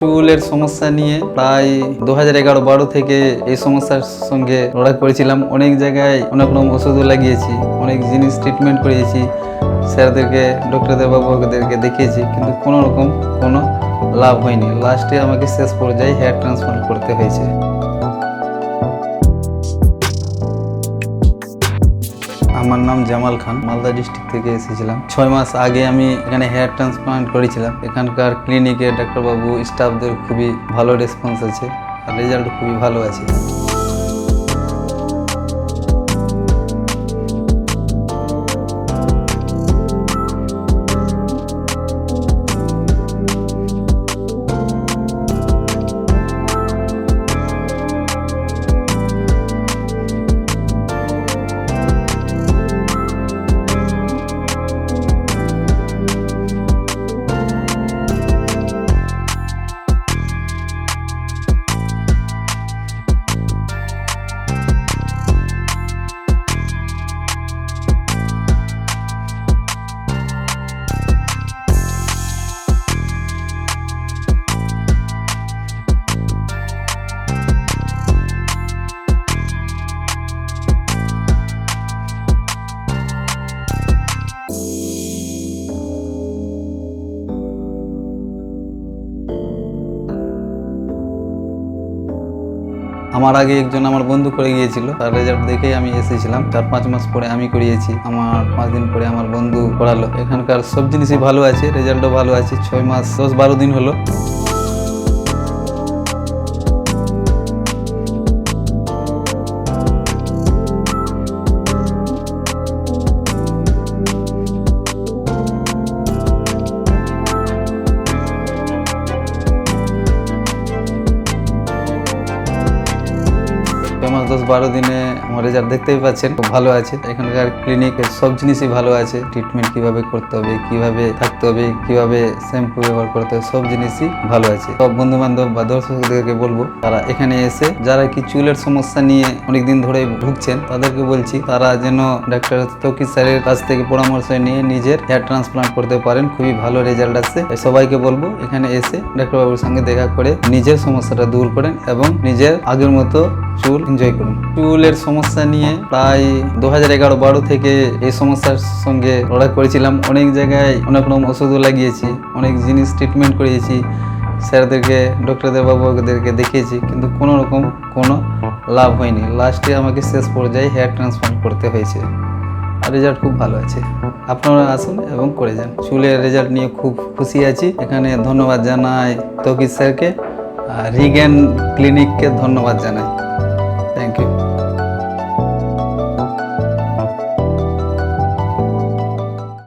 চুলের সমস্যা নিয়ে প্রায় 2011-12 থেকে এই সমস্যার সঙ্গে লড়াই করেছিলাম। অনেক জায়গায় অনেক রকম ওষুধও লাগিয়েছি, অনেক জিনিস ট্রিটমেন্ট করিয়েছি, স্যারদেরকে, ডক্টরদের বাবুদেরকে দেখিয়েছি, কিন্তু কোনো লাভ হয়নি। লাস্টে আমাকে শেষ পর্যায়ে হেয়ার ট্রান্সপ্লান্ট করতে হয়েছে। আমার নাম জামাল খান, মালদা ডিস্ট্রিক্ট থেকে এসেছিলাম। 6 মাস আগে আমি এখানে হেয়ার ট্রান্সপ্লান্ট করেছিলাম। এখানকার ক্লিনিকে ডাক্তারবাবু, স্টাফদের খুবই ভালো রেসপন্স আছে আর রেজাল্ট খুবই ভালো আছে। আমার আগে একজন আমার বন্ধু করে গিয়েছিল, তার রেজাল্ট দেখেই আমি এসেছিলাম। 4-5 মাস পরে আমি করিয়েছি, আমার 5 দিন পরে আমার বন্ধু করালো। এখানকার সব জিনিসই ভালো আছে, রেজাল্টও ভালো আছে। 6 মাস 10-12 দিন হলো। আমার 10-12 দিনে আমার রেজাল্ট দেখতেই পাচ্ছেন, খুব ভালো আছে। এখানকার ক্লিনিকের সব জিনিসই ভালো আছে। ট্রিটমেন্ট কিভাবে করতে হবে, কিভাবে থাকতে হবে, কিভাবে শ্যাম্পু ব্যবহার করতে হবে, সব জিনিসই ভালো আছে। সব বন্ধু বান্ধব বা দর্শকদেরকে বলবো, তারা এখানে এসে যারা কি চুলের সমস্যা নিয়ে অনেকদিন ধরে ভুগছেন, তাদেরকে বলছি তারা যেন ডাক্তার তৌকির স্যারের কাছ থেকে পরামর্শ নিয়ে নিজের হেয়ার ট্রান্সপ্লান্ট করতে পারেন। খুবই ভালো রেজাল্ট আসছে। সবাইকে বলবো এখানে এসে ডাক্তারবাবুর সঙ্গে দেখা করে নিজের সমস্যাটা দূর করেন এবং নিজের আগের মতো চুল এনজয় করুন। চুলের সমস্যা নিয়ে প্রায় 2011-12 থেকে এই সমস্যার সঙ্গে লড়াই করেছিলাম। অনেক জায়গায় অনেক রকম ওষুধও লাগিয়েছি, অনেক জিনিস ট্রিটমেন্ট করিয়েছি, স্যারদেরকে, ডক্টরদের বাবুদেরকে দেখিয়েছি, কিন্তু কোনো লাভ হয়নি। লাস্টে আমাকে শেষ পর্যায়ে হেয়ার ট্রান্সপ্লান্ট করতে হয়েছে আর রেজাল্ট খুব ভালো আছে। আপনারা আসুন এবং করে যান। চুলের রেজাল্ট নিয়ে খুব খুশি আছি। এখানে ধন্যবাদ জানাই তৌকির স্যারকে আর রিগেন ক্লিনিককে ধন্যবাদ জানাই।